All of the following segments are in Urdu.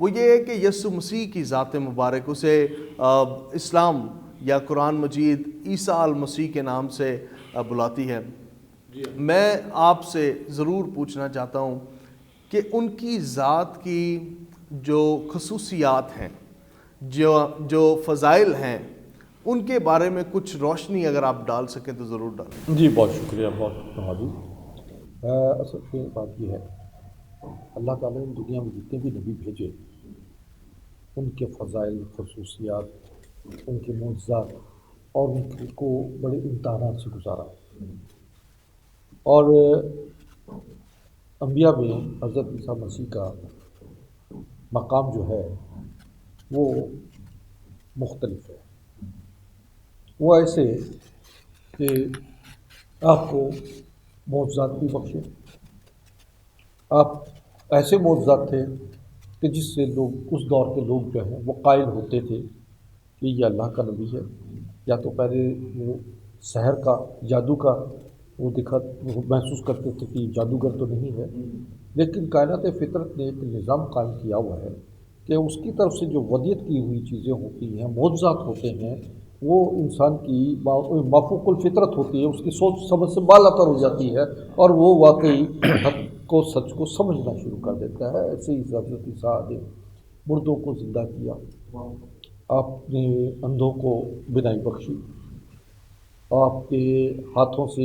وہ یہ ہے کہ یسوع مسیح کی ذات مبارک اسے اسلام یا قرآن مجید عیسیٰ المسیح کے نام سے بلاتی ہے۔ میں آپ سے ضرور پوچھنا چاہتا ہوں کہ ان کی ذات کی جو خصوصیات ہیں، جو فضائل ہیں، ان کے بارے میں کچھ روشنی اگر آپ ڈال سکیں تو ضرور ڈالیں۔ جی بہت شکریہ، بہت مہربانی۔ اصل میں بات یہ ہے، اللہ تعالیٰ نے دنیا میں جتنے بھی نبی بھیجے ان کے فضائل، خصوصیات، ان کے معجزات اور ان کو بڑے امتحانات سے گزارا، اور انبیاء میں حضرت عیسیٰ مسیح کا مقام جو ہے وہ مختلف ہے۔ وہ ایسے کہ آپ کو معجزات بھی بخشے، آپ ایسے معجزات تھے کہ جس سے لوگ، اس دور کے لوگ جو ہیں وہ قائل ہوتے تھے کہ یہ اللہ کا نبی ہے، یا تو پہلے وہ سحر کا، جادو کا وہ محسوس کرتے تھے کہ جادوگر تو نہیں ہے، لیکن کائنات فطرت نے ایک نظام قائم کیا ہوا ہے کہ اس کی طرف سے جو ودیت کی ہوئی چیزیں ہوتی ہیں، معجزات ہوتے ہیں، وہ انسان کی مافوق الفطرت ہوتی ہے، اس کی سوچ سمجھ سے بالا تر ہو جاتی ہے، اور وہ واقعی حق کو، سچ کو سمجھنا شروع کر دیتا ہے۔ ایسے ہی حضرت عیسیٰ نے مردوں کو زندہ کیا، آپ نے اندھوں کو بینائی بخشی، آپ کے ہاتھوں سے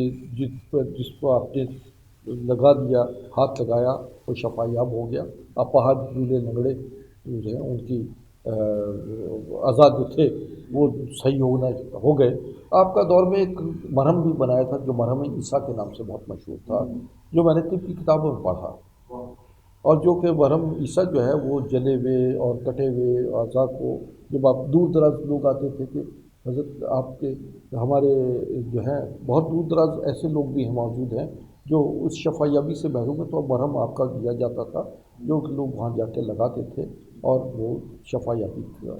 جس کو آپ نے لگا دیا، ہاتھ لگایا، وہ شفا یاب ہو گیا، اپاہج، لولے، لنگڑے جو ہیں ان کی آزاد جو تھے وہ صحیح ہو گئے۔ آپ کا دور میں ایک مرہم بھی بنایا تھا جو مرہم عیسیٰ کے نام سے بہت مشہور تھا، جو میں نے طب کی کتابوں میں پڑھا، اور جو کہ مرہم عیسیٰ جو ہے وہ جلے ہوئے اور کٹے ہوئے اعضاء کو، جب آپ دور دراز لوگ آتے تھے کہ حضرت آپ کے، ہمارے جو ہیں بہت دور دراز ایسے لوگ بھی ہیں موجود ہیں جو اس شفا یابی سے محروم ہے، تو مرہم آپ کا دیا جاتا تھا جو کہ لوگ وہاں جا کے لگاتے تھے اور وہ شفا یابی تھا۔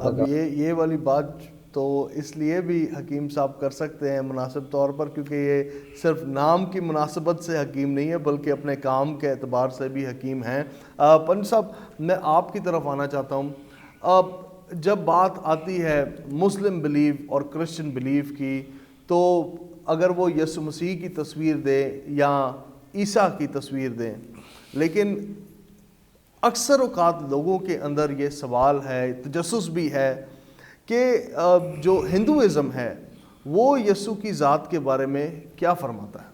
اب یہ والی بات تو اس لیے بھی حکیم صاحب کر سکتے ہیں مناسب طور پر، کیونکہ یہ صرف نام کی مناسبت سے حکیم نہیں ہے بلکہ اپنے کام کے اعتبار سے بھی حکیم ہیں۔ پنج صاحب، میں آپ کی طرف آنا چاہتا ہوں۔ جب بات آتی ہے مسلم بلیف اور کرسچن بلیف کی، تو اگر وہ یسوع مسیح کی تصویر دیں یا عیسیٰ کی تصویر دیں، لیکن اکثر اوقات لوگوں کے اندر یہ سوال ہے، تجسس بھی ہے کہ جو ہندوازم ہے وہ یسوع کی ذات کے بارے میں کیا فرماتا ہے؟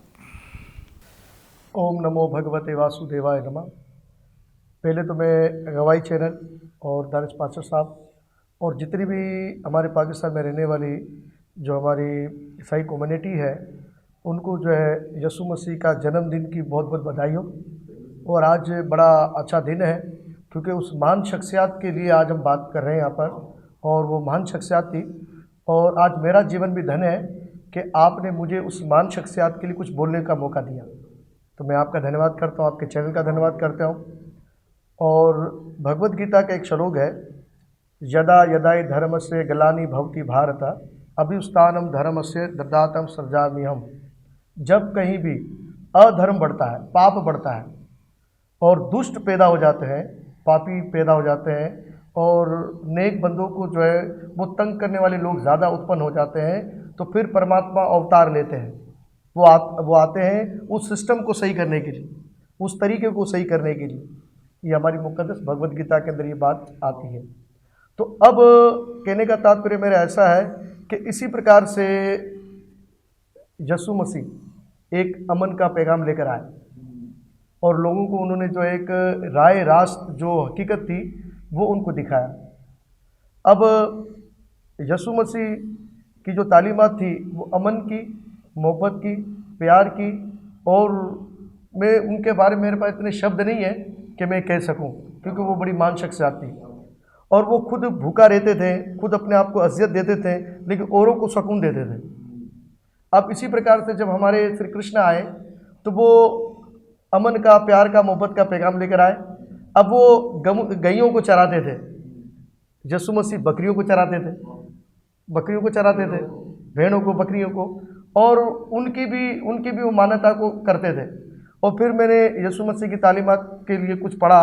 اوم نمو بھگوتے واسودیوائے نمہ۔ پہلے تو میں گواہی چینل اور دانش پاسٹر صاحب اور جتنی بھی ہمارے پاکستان میں رہنے والی جو ہماری عیسائی کمیونٹی ہے ان کو جو ہے یسوع مسیح کا جنم دن کی بہت بہت بدھائی ہو۔ اور آج بڑا اچھا دن ہے کیونکہ اس مہان شخصیات کے لیے آج ہم بات کر رہے ہیں یہاں پر، اور وہ مہان شخصیات تھی، اور آج میرا جیون بھی دھن ہے کہ آپ نے مجھے اس مہان شخصیات کے لیے کچھ بولنے کا موقع دیا، تو میں آپ کا دھنیواد کرتا ہوں، آپ کے چینل کا دھنیواد کرتا ہوں۔ اور بھگوت گیتا کا ایک شلوک ہے، یدا یدائی دھرم سے گلانی بھوتی بھارت ابھیستانم دھرم سے دداتم سرجامی ہم۔ جب کہیں بھی ادھرم بڑھتا ہے، پاپ بڑھتا ہے اور دشٹ پیدا ہو جاتے ہیں، پاپی پیدا ہو جاتے ہیں، اور نیک بندوں کو جو ہے وہ تنگ کرنے والے لوگ زیادہ اتپن ہو جاتے ہیں، تو پھر پرماتما اوتار لیتے ہیں، وہ آتے ہیں اس سسٹم کو صحیح کرنے کے لیے، اس طریقے کو صحیح کرنے کے لیے۔ یہ ہماری مقدس بھگوت گیتا کے اندر یہ بات آتی ہے۔ تو اب کہنے کا تاتپریہ میرا ایسا ہے کہ اسی پرکار سے یسوع مسیح ایک امن کا پیغام لے کر آئے، اور لوگوں کو انہوں نے جو ایک رائے راست جو حقیقت تھی وہ ان کو دکھایا۔ اب یسوع مسیح کی جو تعلیمات تھی وہ امن کی، محبت کی، پیار کی، اور میں ان کے بارے میں میرے پاس اتنے شبد نہیں ہیں کہ میں کہہ سکوں، کیونکہ وہ بڑی مان شخصیات تھی، اور وہ خود بھوکا رہتے تھے، خود اپنے آپ کو اذیت دیتے تھے، لیکن اوروں کو سکون دیتے تھے۔ اب اسی پرکار سے جب ہمارے شری کرشن آئے تو وہ امن کا، پیار کا، محبت کا پیغام لے کر آئے۔ اب وہ گائیوں کو چراتے تھے، یسوع مسیح بکریوں کو چراتے تھے، بھیڑوں کو، بکریوں کو، اور ان کی بھی وہ مانتا کو کرتے تھے۔ اور پھر میں نے یسوع مسیح کی تعلیمات کے لیے کچھ پڑھا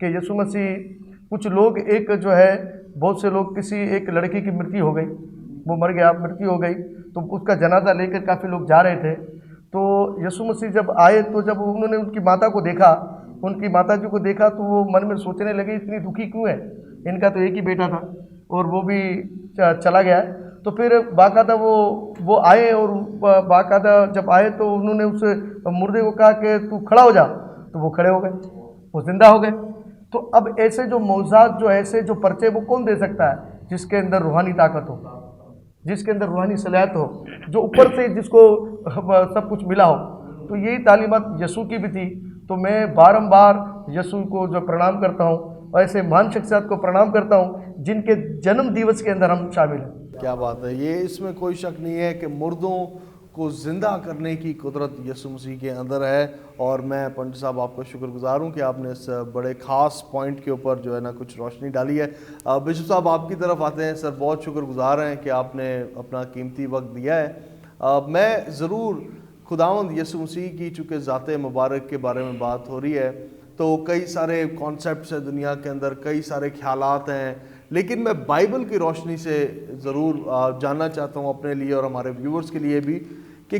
کہ یسوع مسیح کچھ لوگ ایک جو ہے بہت سے لوگ کسی ایک لڑکی کی مرتیو ہو گئی، وہ مر گیا، مرتیو ہو گئی، تو اس کا جنازہ لے کر کافی لوگ جا رہے تھے. تو یسوع مسیح جب آئے تو جب انہوں نے ان کی ماتا کو دیکھا، ان کی ماتا جی کو دیکھا تو وہ من میں سوچنے لگے اتنی دکھی کیوں ہے، ان کا تو ایک ہی بیٹا تھا اور وہ بھی چلا گیا ہے. تو پھر باقاعدہ وہ آئے اور باقاعدہ جب آئے تو انہوں نے اس مردے کو کہا کہ تو کھڑا ہو جا، تو وہ کھڑے ہو گئے، وہ زندہ ہو گئے. تو اب ایسے جو معجزات، جو ایسے جو پرچے، وہ کون دے سکتا ہے؟ جس کے اندر روحانی طاقت ہو، جس کے اندر روحانی صلاحیت ہو، جو اوپر سے جس کو سب کچھ ملا ہو. تو یہی تعلیمات یسوع کی بھی تھی. تو میں بارمبار یسوع کو جو پرنام کرتا ہوں، اور ایسے مہان شخصیات کو پرنام کرتا ہوں جن کے جنم دیوس کے اندر ہم شامل ہیں. کیا بات ہے! یہ اس میں کوئی شک نہیں ہے کہ مردوں کو زندہ کرنے کی قدرت یسوع مسیح کے اندر ہے. اور میں پنڈت صاحب آپ کا شکر گزار ہوں کہ آپ نے اس بڑے خاص پوائنٹ کے اوپر جو ہے نا کچھ روشنی ڈالی ہے. بشپ صاحب آپ کی طرف آتے ہیں. سر بہت شکر گزار ہیں کہ آپ نے اپنا قیمتی وقت دیا ہے. میں ضرور خداوند یسوع مسیح کی چونکہ ذات مبارک کے بارے میں بات ہو رہی ہے تو کئی سارے کانسیپٹس ہیں دنیا کے اندر، کئی سارے خیالات ہیں، لیکن میں بائبل کی روشنی سے ضرور جاننا چاہتا ہوں اپنے لیے اور ہمارے ویورز کے لیے بھی کہ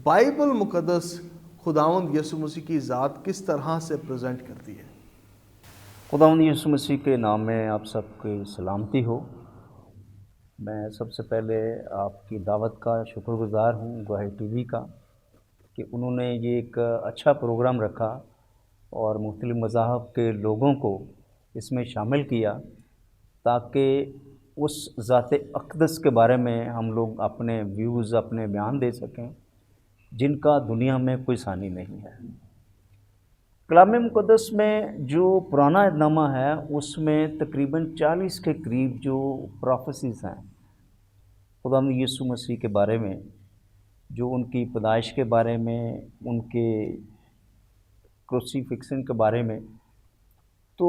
بائبل مقدس خداوند یسوع مسیح کی ذات کس طرح سے پریزنٹ کرتی ہے. خداوند یسوع مسیح کے نام میں آپ سب کی سلامتی ہو. میں سب سے پہلے آپ کی دعوت کا شکر گزار ہوں، گواہی ٹی وی کا، کہ انہوں نے یہ ایک اچھا پروگرام رکھا اور مختلف مذاہب کے لوگوں کو اس میں شامل کیا تاکہ اس ذات اقدس کے بارے میں ہم لوگ اپنے ویوز، اپنے بیان دے سکیں جن کا دنیا میں کوئی ثانی نہیں ہے. کلام مقدس میں جو پرانا عہد نامہ ہے اس میں تقریباً 40 کے قریب جو پروفیسیز ہیں خداوند یسوع مسیح کے بارے میں، جو ان کی پیدائش کے بارے میں، ان کے کروسیفکشن کے بارے میں. تو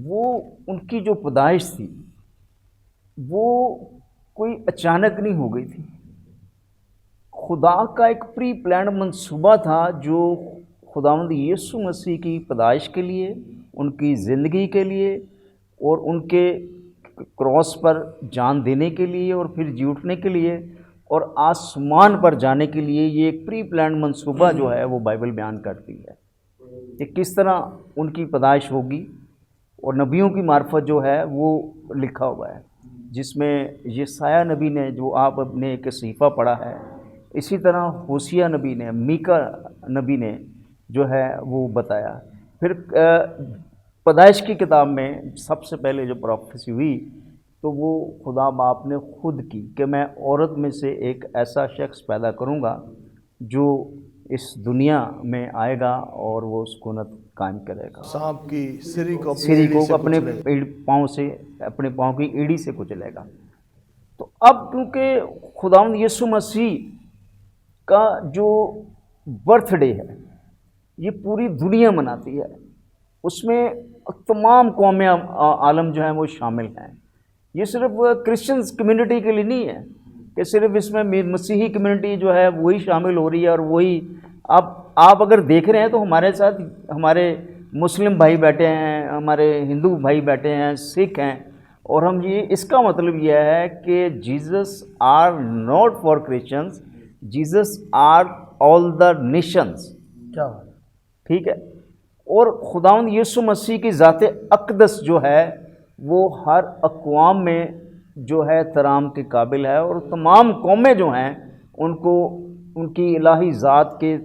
وہ ان کی جو پیدائش تھی وہ کوئی اچانک نہیں ہو گئی تھی. خدا کا ایک پری پلانڈ منصوبہ تھا جو خداوند یسوع مسیح کی پیدائش کے لیے، ان کی زندگی کے لیے اور ان کے کراس پر جان دینے کے لیے اور پھر جی اٹھنے کے لیے اور آسمان پر جانے کے لیے، یہ ایک پری پلانڈ منصوبہ جو ہے وہ بائبل بیان کرتی ہے کہ کس طرح ان کی پیدائش ہوگی. اور نبیوں کی معرفت جو ہے وہ لکھا ہوا ہے جس میں یسایہ نبی نے، جو آپ اپنے ایک صحیفہ پڑھا ہے، اسی طرح ہوسیہ نبی نے، میکا نبی نے جو ہے وہ بتایا. پھر پیدائش کی کتاب میں سب سے پہلے جو پروفیسی ہوئی تو وہ خدا باپ نے خود کی کہ میں عورت میں سے ایک ایسا شخص پیدا کروں گا جو اس دنیا میں آئے گا اور وہ سکونت قائم کرے گا. سانپ کی سری کو اپنے پاؤں سے، اپنے پاؤں کی ایڑی سے کچلے گا. تو اب کیونکہ خداوند یسوع مسیح کا جو برتھ ڈے ہے یہ پوری دنیا مناتی ہے، اس میں تمام قوم عالم جو ہیں وہ شامل ہیں. یہ صرف کرسچنز کمیونٹی کے لیے نہیں ہے کہ صرف اس میں مسیحی کمیونٹی جو ہے وہی شامل ہو رہی ہے اور وہی آپ اگر دیکھ رہے ہیں تو ہمارے ساتھ ہمارے مسلم بھائی بیٹھے ہیں، ہمارے ہندو بھائی بیٹھے ہیں، سکھ ہیں. اور ہم اس کا مطلب یہ ہے کہ Jesus are not for Christians, Jesus are all the nations. کیا ٹھیک ہے. اور خداوند یسوع مسیح کی ذات اقدس جو ہے وہ ہر اقوام میں جو ہے احترام کے قابل ہے اور تمام قومیں جو ہیں ان کو ان کی الہی ذات کے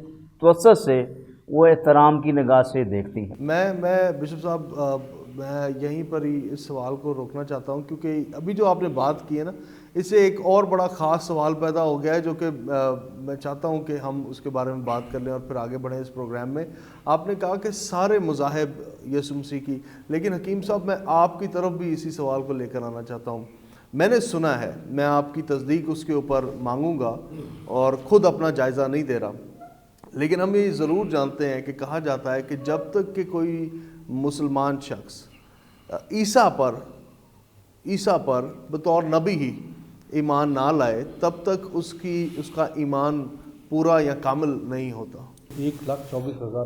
توسط سے وہ احترام کی نگاہ سے دیکھتی ہیں. میں بشپ صاحب میں یہیں پر ہی اس سوال کو روکنا چاہتا ہوں کیونکہ ابھی جو آپ نے بات کی ہے نا اس سے ایک اور بڑا خاص سوال پیدا ہو گیا ہے جو کہ میں چاہتا ہوں کہ ہم اس کے بارے میں بات کر لیں اور پھر آگے بڑھیں اس پروگرام میں. آپ نے کہا کہ سارے مذاہب یسوع مسیح کی، لیکن حکیم صاحب میں آپ کی طرف بھی اسی سوال کو لے کر آنا چاہتا ہوں. میں نے سنا ہے، میں آپ کی تصدیق اس کے اوپر مانگوں گا اور خود اپنا جائزہ نہیں دے رہا، لیکن ہم یہ ضرور جانتے ہیں کہ کہا جاتا ہے کہ جب تک کہ کوئی مسلمان شخص عیسیٰ پر بطور نبی ہی ایمان نہ لائے تب تک اس کا ایمان پورا یا کامل نہیں ہوتا. 1,24,000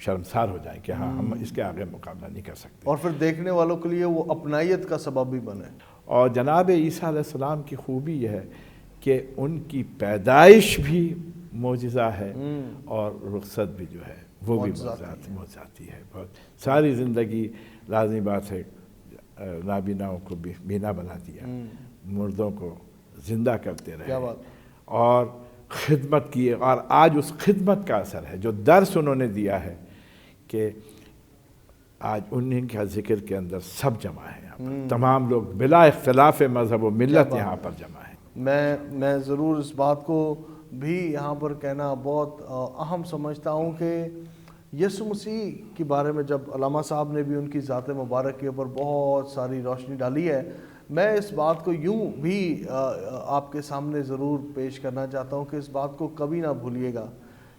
شرمسار ہو جائیں کہ ہاں ہم اس کے آگے مقابلہ نہیں کر سکتے، اور پھر دیکھنے والوں کے لیے وہ اپنائیت کا سبب بھی بنے۔ اور جناب عیسیٰ علیہ السلام کی خوبی یہ ہے کہ ان کی پیدائش بھی معجزہ ہے اور رخصت بھی جو ہے وہ بھی معجزاتی ہے۔ بہت ساری زندگی لازمی بات ہے، نابیناؤں کو بینا بنا دیا، مردوں کو زندہ کرتے رہے اور خدمت کی، اور آج اس خدمت کا اثر ہے، جو درس انہوں نے دیا ہے کہ آج انہیں کا ذکر کے اندر سب جمع ہیں، یہاں پر تمام لوگ بلا اختلاف مذہب و ملت یہاں پر جمع ہیں۔ میں ضرور اس بات کو بھی یہاں پر کہنا بہت اہم سمجھتا ہوں کہ یسوع مسیح کے بارے میں جب علامہ صاحب نے بھی ان کی ذات مبارک کے اوپر بہت ساری روشنی ڈالی ہے، میں اس بات کو یوں بھی آپ کے سامنے ضرور پیش کرنا چاہتا ہوں کہ اس بات کو کبھی نہ بھولیے گا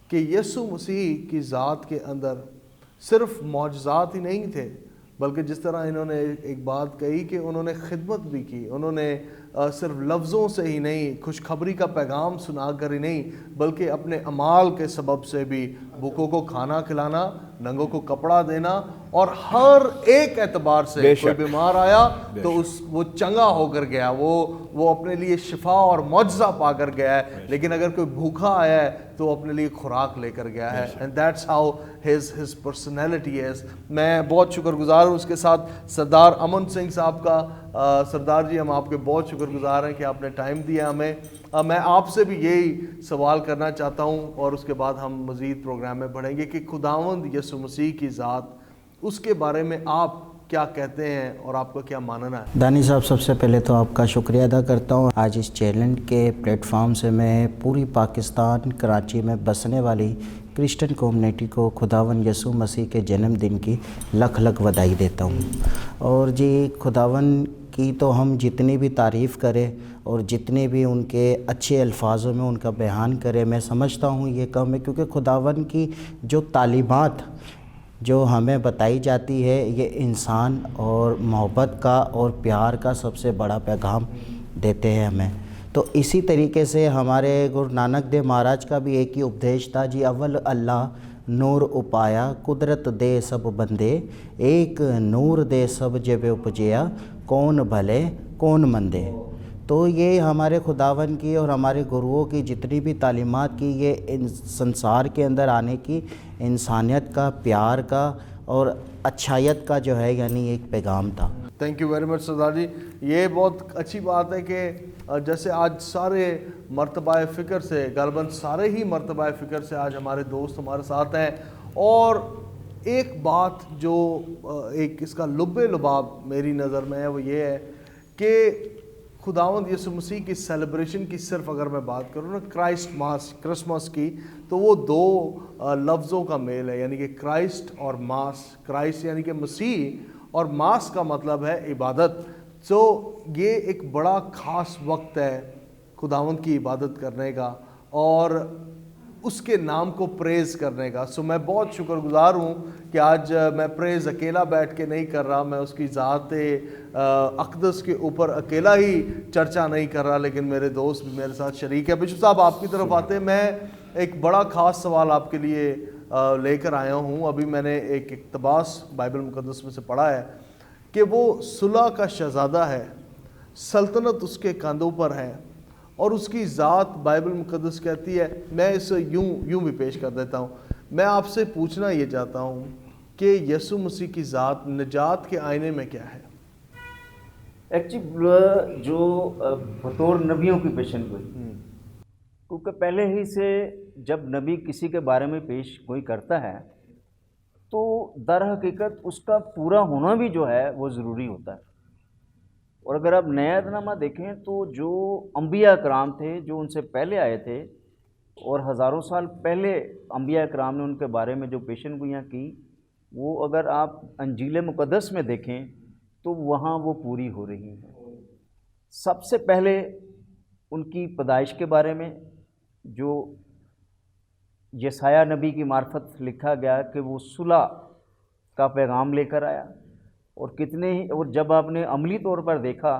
کہ یسوع مسیح کی ذات کے اندر صرف معجزات ہی نہیں تھے، بلکہ جس طرح انہوں نے ایک بات کہی کہ انہوں نے خدمت بھی کی، انہوں نے صرف لفظوں سے ہی نہیں، خوشخبری کا پیغام سنا کر ہی نہیں، بلکہ اپنے اعمال کے سبب سے بھی بھوکوں کو کھانا کھلانا، ننگوں کو کپڑا دینا، اور ہر ایک اعتبار سے کوئی بیمار آیا تو وہ چنگا ہو کر گیا، وہ اپنے لیے شفا اور معجزہ پا کر گیا ہے۔ لیکن اگر کوئی بھوکا آیا ہے تو وہ اپنے لیے خوراک لے کر گیا ہے، and that's how his personality is۔ میں بہت شکر گزار ہوں اس کے ساتھ سردار امن سنگھ صاحب کا۔ سردار جی، ہم آپ کے بہت شکر گزار ہیں کہ آپ نے ٹائم دیا ہمیں۔ میں آپ سے بھی یہی سوال کرنا چاہتا ہوں اور اس کے بعد ہم مزید پروگرام میں بڑھیں گے کہ خداوند یسوع مسیح کی ذات، اس کے بارے میں آپ کیا کہتے ہیں اور آپ کا کیا ماننا ہے؟ دانی صاحب، سب سے پہلے تو آپ کا شکریہ ادا کرتا ہوں۔ آج اس چیلنج کے پلیٹ فارم سے میں پوری پاکستان کراچی میں بسنے والی کرسچن کمیونٹی کو خداوند یسوع مسیح کے جنم دن کی لکھ لکھ بدائی دیتا ہوں۔ اور جی، خداوند کی تو ہم جتنی بھی تعریف کریں اور جتنے بھی ان کے اچھے الفاظوں میں ان کا بیان کریں، میں سمجھتا ہوں یہ کم ہے، کیونکہ خداوند کی جو تعلیمات جو ہمیں بتائی جاتی ہے، یہ انسان اور محبت کا اور پیار کا سب سے بڑا پیغام دیتے ہیں ہمیں۔ تو اسی طریقے سے ہمارے گرو نانک دیو مہاراج کا بھی ایک ہی اپدیش تھا جی، اول اللہ نور اپایا، قدرت دے سب بندے، ایک نور دے سب جب اپجیا، کون بھلے کون مندے۔ تو یہ ہمارے خداوند کی اور ہمارے گروؤں کی جتنی بھی تعلیمات کی، یہ سنسار کے اندر آنے کی انسانیت کا، پیار کا اور اچھائیت کا جو ہے یعنی ایک پیغام تھا۔ تھینک یو ویری مچ سردار جی۔ یہ بہت اچھی بات ہے کہ جیسے آج سارے مرتبہ فکر سے، غالباً سارے ہی مرتبہ فکر سے آج ہمارے دوست ہمارے ساتھ ہیں، اور ایک بات جو ایک اس کا لب لباب میری نظر میں ہے وہ یہ ہے کہ خداوند یسوع مسیح کی سیلیبریشن کی صرف اگر میں بات کروں نا کرائسٹ ماس، کرسمس کی، تو وہ دو لفظوں کا میل ہے، یعنی کہ کرائسٹ اور ماس۔ کرائسٹ یعنی کہ مسیح، اور ماس کا مطلب ہے عبادت۔ سو یہ ایک بڑا خاص وقت ہے خداوند کی عبادت کرنے کا اور اس کے نام کو پریز کرنے کا۔ سو میں بہت شکر گزار ہوں کہ آج میں پریز اکیلا بیٹھ کے نہیں کر رہا، میں اس کی ذات اقدس کے اوپر اکیلا ہی چرچا نہیں کر رہا، لیکن میرے دوست بھی میرے ساتھ شریک ہے۔ بشپ صاحب، آپ کی طرف آتے ہیں، میں ایک بڑا خاص سوال آپ کے لیے لے کر آیا ہوں۔ ابھی میں نے ایک اقتباس بائبل مقدس میں سے پڑھا ہے کہ وہ صلح کا شہزادہ ہے، سلطنت اس کے کندھوں پر ہے، اور اس کی ذات بائبل مقدس کہتی ہے، میں اسے یوں بھی پیش کر دیتا ہوں۔ میں آپ سے پوچھنا یہ چاہتا ہوں کہ یسوع مسیح کی ذات نجات کے آئینے میں کیا ہے؟ ایکچولی جو بطور نبیوں کی پیشن گوئی، کیونکہ پہلے ہی سے جب نبی کسی کے بارے میں پیش گوئی کرتا ہے تو در حقیقت اس کا پورا ہونا بھی جو ہے وہ ضروری ہوتا ہے۔ اور اگر آپ نیا عہد نامہ دیکھیں تو جو انبیاء کرام تھے جو ان سے پہلے آئے تھے، اور ہزاروں سال پہلے انبیاء کرام نے ان کے بارے میں جو پیشن گوئیاں کی، وہ اگر آپ انجیل مقدس میں دیکھیں تو وہاں وہ پوری ہو رہی ہیں۔ سب سے پہلے ان کی پیدائش کے بارے میں جو یسایہ نبی کی معرفت لکھا گیا کہ وہ صلح کا پیغام لے کر آیا، اور کتنے ہی، اور جب آپ نے عملی طور پر دیکھا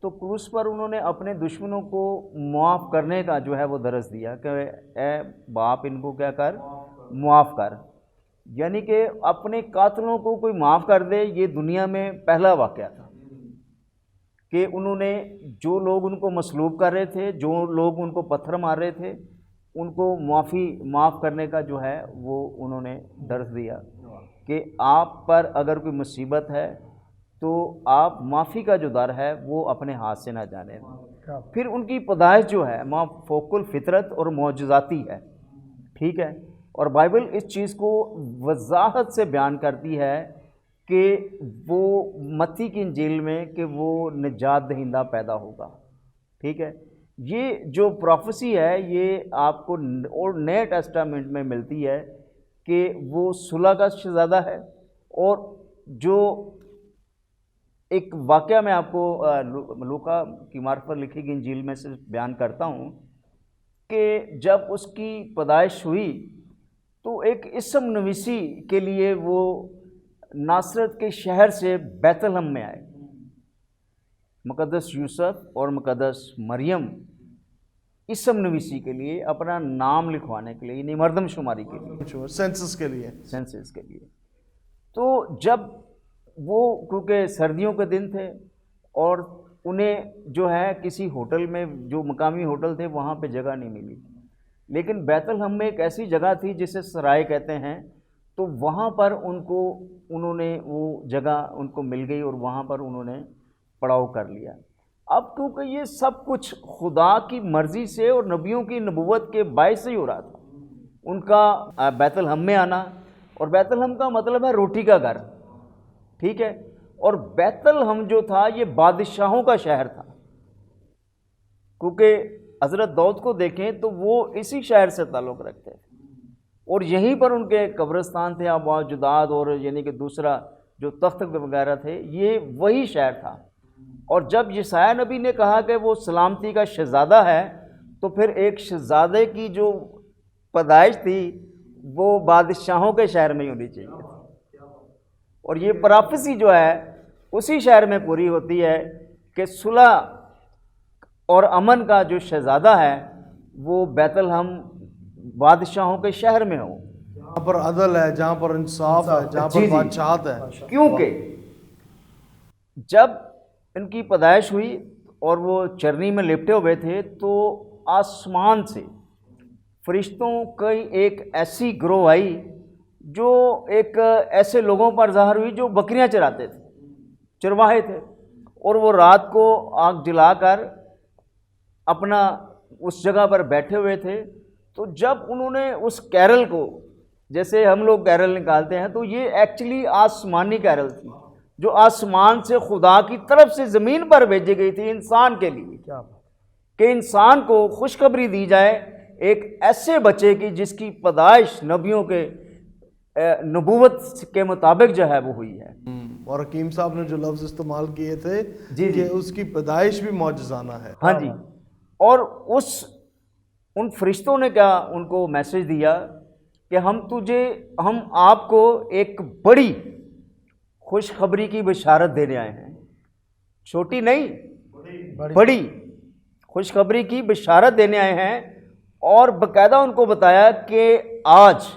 تو کروس پر انہوں نے اپنے دشمنوں کو معاف کرنے کا جو ہے وہ درس دیا کہ اے باپ ان کو کیا کر، معاف کر، یعنی کہ اپنے قاتلوں کو کوئی معاف کر دے. یہ دنیا میں پہلا واقعہ تھا کہ انہوں نے جو لوگ ان کو مصلوب کر رہے تھے، جو لوگ ان کو پتھر مار رہے تھے، ان کو معاف کرنے کا جو ہے وہ انہوں نے درس دیا کہ آپ پر اگر کوئی مصیبت ہے تو آپ معافی کا جو در ہے وہ اپنے ہاتھ سے نہ جانے. پھر ان کی پیدائش جو ہے ماں فوق الفطرت اور معجزاتی ہے، ٹھیک ہے. اور بائبل اس چیز کو وضاحت سے بیان کرتی ہے کہ وہ متی کی انجیل میں کہ وہ نجات دہندہ پیدا ہوگا، ٹھیک ہے. یہ جو پروفیسی ہے یہ آپ کو اور نئے ٹیسٹامنٹ میں ملتی ہے کہ وہ صلح کا شہزادہ ہے. اور جو ایک واقعہ میں آپ کو لوقا کی معرفت لکھی گئی انجیل میں سے بیان کرتا ہوں کہ جب اس کی پیدائش ہوئی تو ایک اسم نویسی کے لیے وہ ناصرت کے شہر سے بیت لحم میں آئے. مقدس یوسف اور مقدس مریم اسم نویسی کے لیے، اپنا نام لکھوانے کے لیے، یعنی مردم شماری کے لیے، سینسس کے لیے. تو جب وہ کیونکہ سردیوں کے دن تھے اور انہیں جو ہے کسی ہوٹل میں، جو مقامی ہوٹل تھے وہاں پہ جگہ نہیں ملی، لیکن بیت لحم میں ایک ایسی جگہ تھی جسے سرائے کہتے ہیں، تو وہاں پر انہوں نے وہ جگہ ان کو مل گئی اور وہاں پر انہوں نے پڑاؤ کر لیا. اب کیونکہ یہ سب کچھ خدا کی مرضی سے اور نبیوں کی نبوت کے باعث سے ہی ہو رہا تھا. ان کا بیت لحم میں آنا، اور بیت لحم کا مطلب ہے روٹی کا گھر، ٹھیک ہے. اور بیت لحم جو تھا یہ بادشاہوں کا شہر تھا، کیونکہ حضرت داؤد کو دیکھیں تو وہ اسی شہر سے تعلق رکھتے تھے اور یہیں پر ان کے قبرستان تھے، آباء جداد، اور یعنی کہ دوسرا جو تخت وغیرہ تھے یہ وہی شہر تھا. اور جب یسایہ نبی نے کہا کہ وہ سلامتی کا شہزادہ ہے تو پھر ایک شہزادے کی جو پیدائش تھی وہ بادشاہوں کے شہر میں ہی ہونی چاہیے تھی. اور یہ پراپھسی جو ہے اسی شہر میں پوری ہوتی ہے کہ صلح اور امن کا جو شہزادہ ہے وہ بیت لحم بادشاہوں کے شہر میں ہو، جہاں پر عدل ہے، جہاں پر انصاف ہے، جہاں پر بادشاہت ہے. کیونکہ جب ان کی پیدائش ہوئی اور وہ چرنی میں لپٹے ہوئے تھے تو آسمان سے فرشتوں کی ایک ایسی گروہ آئی جو ایک ایسے لوگوں پر ظاہر ہوئی جو بکریاں چراتے تھے، چرواہے تھے، اور وہ رات کو آگ جلا کر اپنا اس جگہ پر بیٹھے ہوئے تھے. تو جب انہوں نے اس کیرل کو، جیسے ہم لوگ کیرل نکالتے ہیں، تو یہ ایکچولی آسمانی کیرل تھی جو آسمان سے خدا کی طرف سے زمین پر بھیجی گئی تھی انسان کے لیے، کہ انسان کو خوشخبری دی جائے ایک ایسے بچے کی جس کی پیدائش نبیوں کے نبوت کے مطابق جو ہے وہ ہوئی ہے. اور حکیم صاحب نے جو لفظ استعمال کیے تھے کہ اس کی پیدائش بھی معجزانہ ہے. ہاں جی. اور ان فرشتوں نے کیا ان کو میسج دیا کہ ہم آپ کو ایک بڑی خوشخبری کی بشارت دینے آئے ہیں، چھوٹی نہیں، بڑی خوشخبری کی بشارت دینے آئے ہیں. اور باقاعدہ ان کو بتایا کہ آج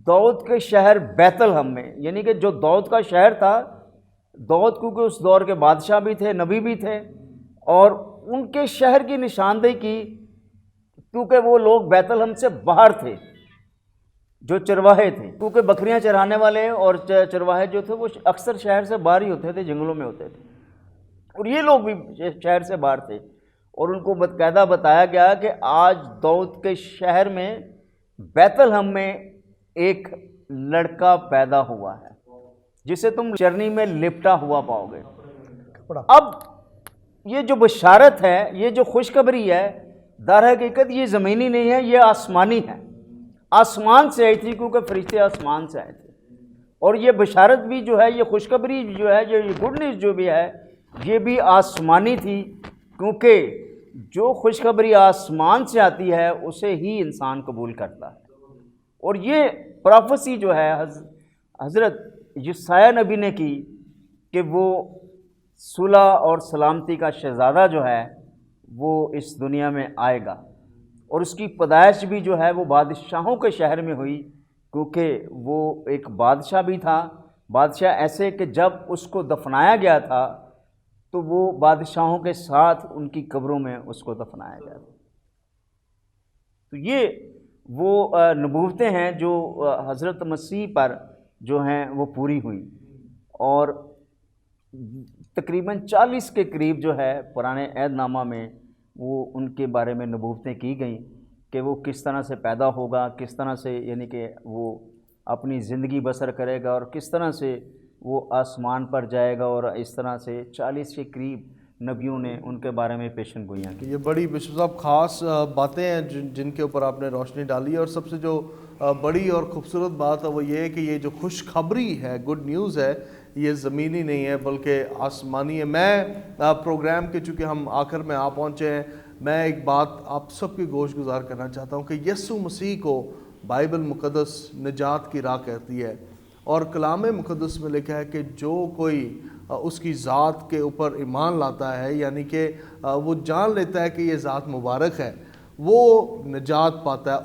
داؤد کے شہر بیت لحم میں، یعنی کہ جو داؤد کا شہر تھا، داؤد کیونکہ اس دور کے بادشاہ بھی تھے، نبی بھی تھے، اور ان کے شہر کی نشاندہی کی کیونکہ وہ لوگ بیت لحم سے باہر تھے جو چرواہے تھے، کیونکہ بکریاں چرانے والے اور چرواہے جو تھے وہ اکثر شہر سے باہر ہی ہوتے تھے، جنگلوں میں ہوتے تھے، اور یہ لوگ بھی شہر سے باہر تھے. اور ان کو باقاعدہ بتایا گیا کہ آج داؤد کے شہر میں بیت لحم میں ایک لڑکا پیدا ہوا ہے جسے تم چرنی میں لپٹا ہوا پاؤ گے. اب یہ جو بشارت ہے، یہ جو خوشخبری ہے، در حقیقت یہ زمینی نہیں ہے، یہ آسمانی ہے، آسمان سے آئی تھی، کیونکہ فرشتے آسمان سے آئے تھے. اور یہ بشارت بھی جو ہے، یہ خوشخبری جو ہے، یہ گڈ نیوز جو بھی ہے، یہ بھی آسمانی تھی، کیونکہ جو خوشخبری آسمان سے آتی ہے اسے ہی انسان قبول کرتا ہے. اور یہ پروفیسی جو ہے حضرت یسایہ نبی نے کی کہ وہ صلح اور سلامتی کا شہزادہ جو ہے وہ اس دنیا میں آئے گا. اور اس کی پیدائش بھی جو ہے وہ بادشاہوں کے شہر میں ہوئی، کیونکہ وہ ایک بادشاہ بھی تھا، بادشاہ ایسے کہ جب اس کو دفنایا گیا تھا تو وہ بادشاہوں کے ساتھ ان کی قبروں میں اس کو دفنایا گیا تھا۔ تو یہ وہ نبوتیں ہیں جو حضرت مسیح پر جو ہیں وہ پوری ہوئیں، اور تقریباً 40 کے قریب جو ہے پرانے عہد نامہ میں وہ ان کے بارے میں نبوتیں کی گئیں کہ وہ کس طرح سے پیدا ہوگا، کس طرح سے یعنی کہ وہ اپنی زندگی بسر کرے گا، اور کس طرح سے وہ آسمان پر جائے گا، اور اس طرح سے 40 کے قریب نبیوں نے ان کے بارے میں پیشن گوئیاں کی۔ یہ بڑی بشپ صاحب خاص باتیں ہیں جن کے اوپر آپ نے روشنی ڈالی ہے، اور سب سے جو بڑی اور خوبصورت بات ہے وہ یہ ہے کہ یہ جو خوشخبری ہے، گڈ نیوز ہے، یہ زمینی نہیں ہے بلکہ آسمانی ہے۔ میں پروگرام کے چونکہ ہم آخر میں آ پہنچے ہیں، میں ایک بات آپ سب کی گوش گزار کرنا چاہتا ہوں کہ یسوع مسیح کو بائبل مقدس نجات کی راہ کہتی ہے، اور کلام مقدس میں لکھا ہے کہ جو کوئی اس کی ذات کے اوپر ایمان لاتا ہے، یعنی کہ وہ جان لیتا ہے کہ یہ ذات مبارک ہے، وہ نجات پاتا ہے۔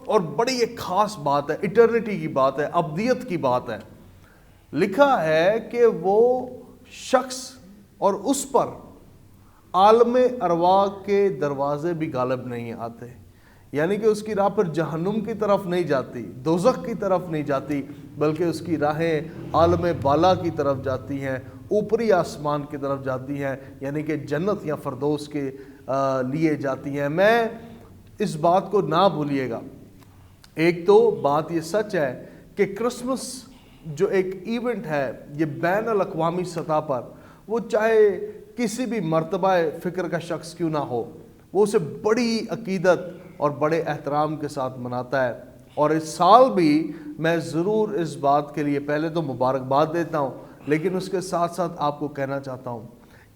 اور بڑی ایک خاص بات ہے، ایٹرنٹی کی بات ہے، ابدیت کی بات ہے۔ لکھا ہے کہ وہ شخص اور اس پر عالم ارواح کے دروازے بھی غالب نہیں آتے، یعنی کہ اس کی راہ پر جہنم کی طرف نہیں جاتی، دوزخ کی طرف نہیں جاتی، بلکہ اس کی راہیں عالم بالا کی طرف جاتی ہیں، اوپری آسمان کی طرف جاتی ہیں، یعنی کہ جنت یا فردوس کے لیے جاتی ہیں۔ میں اس بات کو نہ بھولیے گا، ایک تو بات یہ سچ ہے کہ کرسمس جو ایک ایونٹ ہے، یہ بین الاقوامی سطح پر، وہ چاہے کسی بھی مرتبہ فکر کا شخص کیوں نہ ہو، وہ اسے بڑی عقیدت اور بڑے احترام کے ساتھ مناتا ہے۔ اور اس سال بھی میں ضرور اس بات کے لیے پہلے تو مبارکباد دیتا ہوں، لیکن اس کے ساتھ ساتھ آپ کو کہنا چاہتا ہوں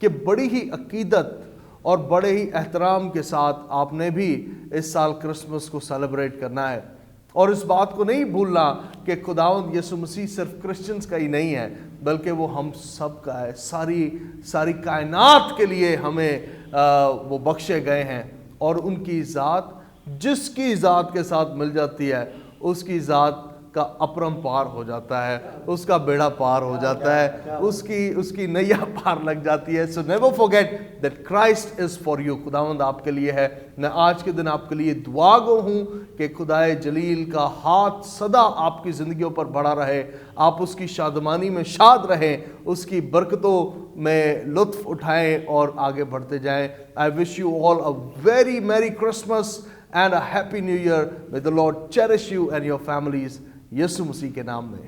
کہ بڑی ہی عقیدت اور بڑے ہی احترام کے ساتھ آپ نے بھی اس سال کرسمس کو سیلیبریٹ کرنا ہے، اور اس بات کو نہیں بھولنا کہ خداوند یسوع مسیح صرف کرسچنز کا ہی نہیں ہے، بلکہ وہ ہم سب کا ہے، ساری کائنات کے لیے ہمیں وہ بخشے گئے ہیں، اور ان کی ذات جس کی ذات کے ساتھ مل جاتی ہے، اس کی ذات کا اپرم پار ہو جاتا ہے، اس کا بیڑا پار ہو جاتا ہے، اس کی نیا پار لگ جاتی ہے۔ So never forget that Christ is for you۔ خداوند آپ کے لیے ہے۔ میں آج کے دن آپ کے لیے دعا گو ہوں کہ خدائے جلیل کا ہاتھ صدا آپ کی زندگیوں پر بڑھا رہے، آپ اس کی شادمانی میں شاد رہیں، اس کی برکتوں میں لطف اٹھائیں اور آگے بڑھتے جائیں۔ I wish you all a very merry Christmas and a happy new year. May the Lord cherish you and your families۔ یسوع مسیح کے نام میں۔